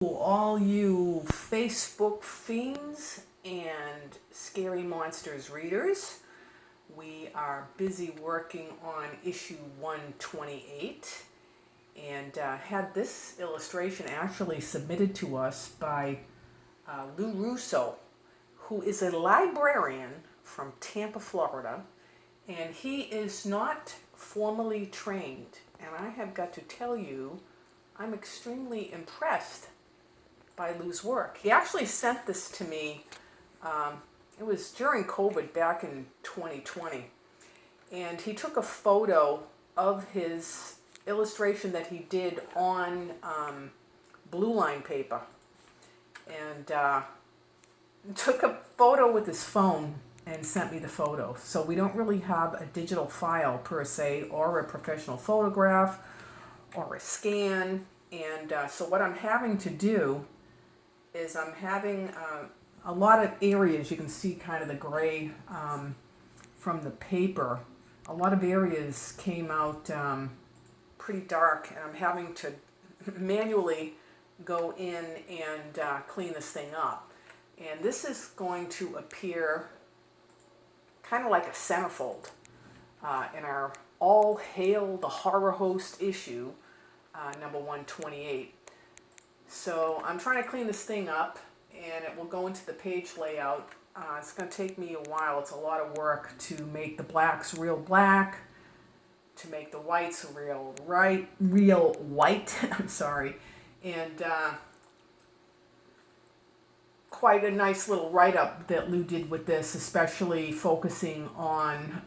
All you Facebook fiends and Scary Monsters readers, we are busy working on issue 128 and had this illustration actually submitted to us by Lou Russo, who is a librarian from Tampa, Florida, and he is not formally trained. And I have got to tell you, I'm extremely impressed by Lou's work. He actually sent this to me, it was during COVID back in 2020, and he took a photo of his illustration that he did on blue line paper, and took a photo with his phone and sent me the photo. So we don't really have a digital file per se, or a professional photograph, or a scan, and so what I'm having to do is I'm having a lot of areas, you can see kind of the gray from the paper, a lot of areas came out pretty dark, and I'm having to manually go in and clean this thing up. And this is going to appear kind of like a centerfold in our All Hail the Horror Host issue, number 128. So I'm trying to clean this thing up, and it will go into the page layout. It's going to take me a while. It's a lot of work to make the blacks real black, to make the whites real white. I'm sorry, and quite a nice little write-up that Lou did with this, especially focusing on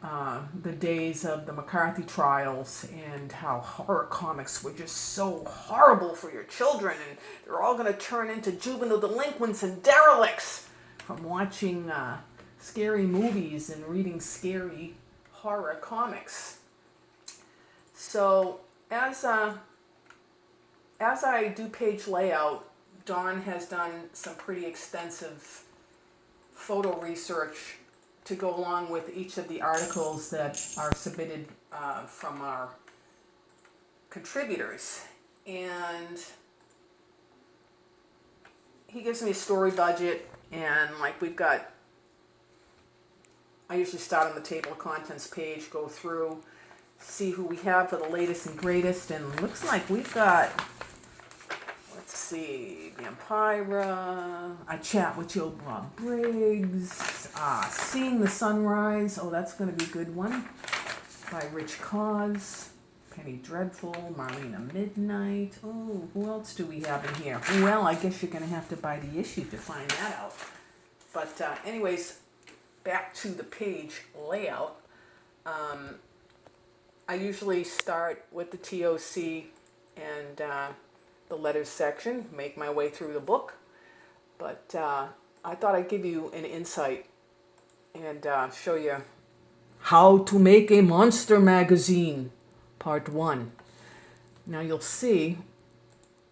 the days of the McCarthy trials and how horror comics were just so horrible for your children, and they're all going to turn into juvenile delinquents and derelicts from watching scary movies and reading scary horror comics. So as I do page layout, Dawn has done some pretty extensive photo research to go along with each of the articles that are submitted from our contributors. And he gives me a story budget, and like I usually start on the table of contents page, go through, see who we have for the latest and greatest, and looks like we've got, let's see, Vampira, I Chat with Joe Bob Briggs, Seeing the Sunrise, oh that's going to be a good one, by Rich Cause, Penny Dreadful, Marlena Midnight, oh, who else do we have in here? Well, I guess you're going to have to buy the issue to find that out. But anyways, back to the page layout. I usually start with the TOC and the letters section, make my way through the book, but I thought I'd give you an insight and show you how to make a monster magazine, part 1. Now you'll see,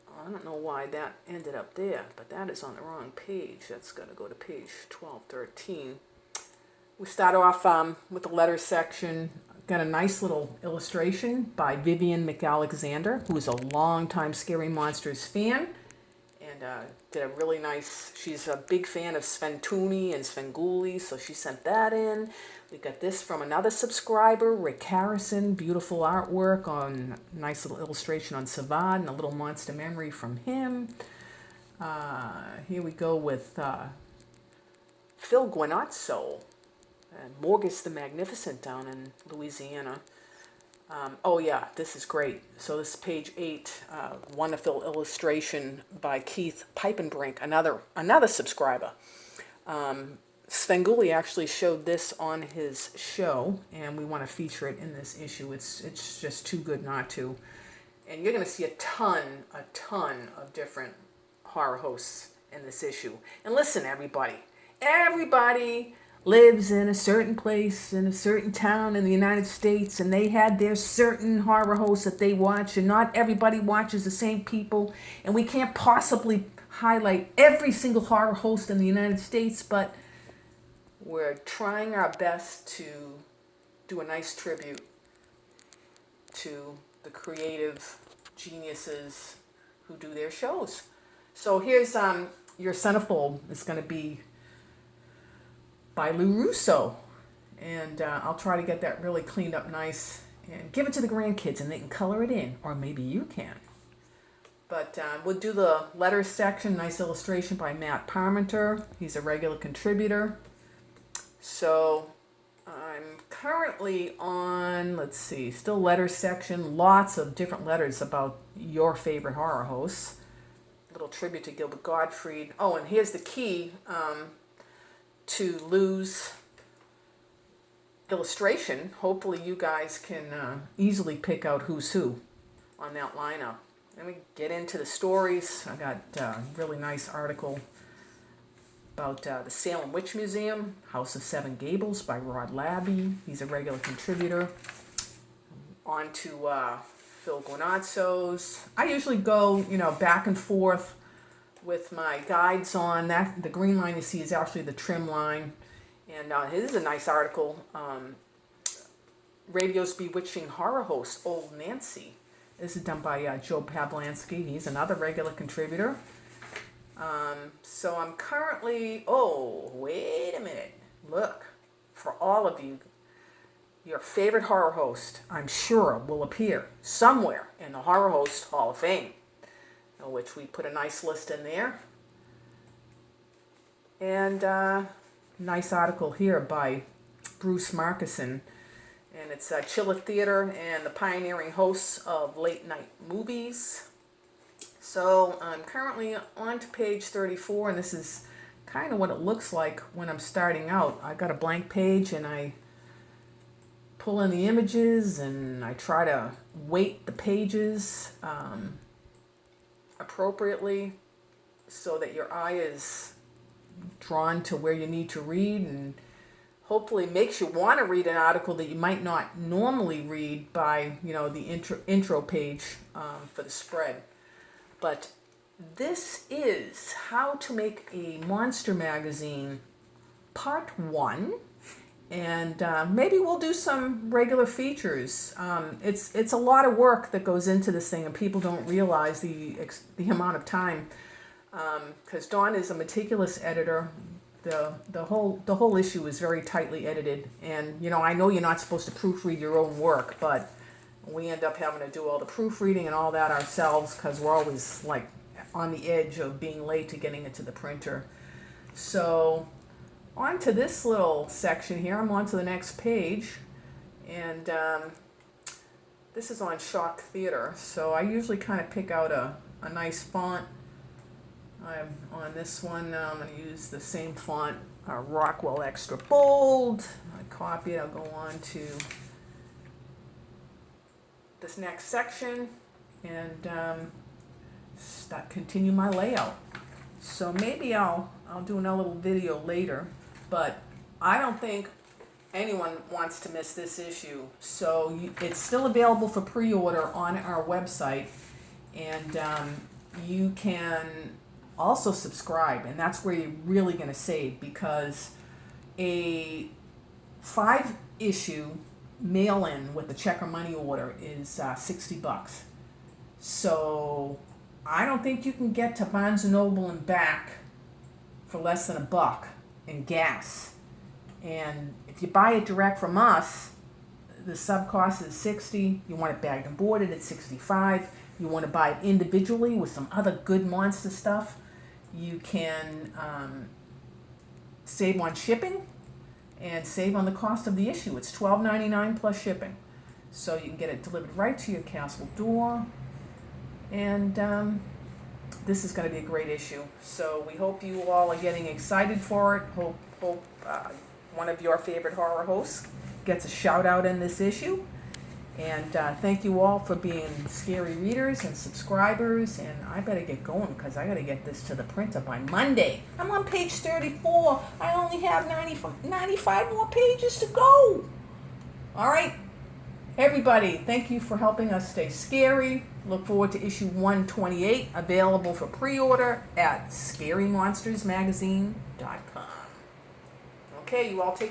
I don't know why that ended up there, but that is on the wrong page. That's got to go to page 1213. We start off with the letters section. Got a nice little illustration by Vivian McAlexander, who is a longtime Scary Monsters fan, and did a really nice, she's a big fan of Sven Tooney and Svengoolie, so she sent that in. We got this from another subscriber, Rick Harrison, beautiful artwork on, nice little illustration on Savad, and a little monster memory from him. Here we go with Phil Guanazzo, and Morgus the Magnificent down in Louisiana. Oh yeah, this is great. So this is page 8, wonderful illustration by Keith Pipenbrink, another subscriber. Svengoolie actually showed this on his show, and we want to feature it in this issue. It's just too good not to. And you're going to see a ton of different horror hosts in this issue. And listen, everybody lives in a certain place, in a certain town in the United States, and they had their certain horror hosts that they watch, and not everybody watches the same people, and we can't possibly highlight every single horror host in the United States, but we're trying our best to do a nice tribute to the creative geniuses who do their shows. So here's your centerfold. It's going to be by Lou Russo. And I'll try to get that really cleaned up nice and give it to the grandkids and they can color it in. Or maybe you can. But we'll do the letters section. Nice illustration by Matt Parmenter. He's a regular contributor. So I'm currently on, let's see, still letters section. Lots of different letters about your favorite horror hosts. Little tribute to Gilbert Gottfried. Oh, and here's the key to Lou's illustration. Hopefully you guys can easily pick out who's who on that lineup. Let me get into the stories. I got a really nice article about the Salem Witch Museum, House of Seven Gables by Rod Labby. He's a regular contributor. On to Phil Guinazzo's. I usually go, back and forth with my guides on that. The green line you see is actually the trim line. And this is a nice article. Radio's Bewitching Horror Host, Old Nancy. This is done by Joe Pablansky. He's another regular contributor. So I'm currently, wait a minute. Look, for all of you, your favorite horror host, I'm sure, will appear somewhere in the Horror Host Hall of Fame, which we put a nice list in there. And nice article here by Bruce Markison. And it's Chilla Theater and the pioneering hosts of late night movies. So I'm currently on to page 34, and this is kind of what it looks like when I'm starting out. I got a blank page and I pull in the images and I try to weight the pages appropriately so that your eye is drawn to where you need to read, and hopefully makes you want to read an article that you might not normally read by, the intro page for the spread. But this is How to Make a Monster Magazine, Part 1. And maybe we'll do some regular features. It's a lot of work that goes into this thing, and people don't realize the amount of time. Because Dawn is a meticulous editor. The whole issue is very tightly edited, and I know you're not supposed to proofread your own work, but we end up having to do all the proofreading and all that ourselves because we're always like on the edge of being late to getting it to the printer. So on to this little section here. I'm on to the next page, and this is on Shock Theater. So I usually kind of pick out a nice font. I'm on this one. I'm going to use the same font, Rockwell Extra Bold. I copy it. I'll go on to this next section and continue my layout. So maybe I'll do another little video later, but I don't think anyone wants to miss this issue. So it's still available for pre-order on our website, and you can also subscribe, and that's where you're really going to save, because a 5-issue mail-in with a check or money order is $60. So I don't think you can get to Barnes & Noble and back for less than $1 in gas. And if you buy it direct from us, the sub cost is $60. You want it bagged and boarded at $65. You want to buy it individually with some other good monster stuff, you can save on shipping and save on the cost of the issue. It's $12.99 plus shipping. So you can get it delivered right to your castle door. And this is going to be a great issue. So we hope you all are getting excited for it. Hope one of your favorite horror hosts gets a shout out in this issue. And thank you all for being scary readers and subscribers. And I better get going because I got to get this to the printer by Monday. I'm on page 34. I only have 95 more pages to go. All right. Everybody, thank you for helping us stay scary. Look forward to issue 128, available for pre-order at scarymonstersmagazine.com. Okay, you all take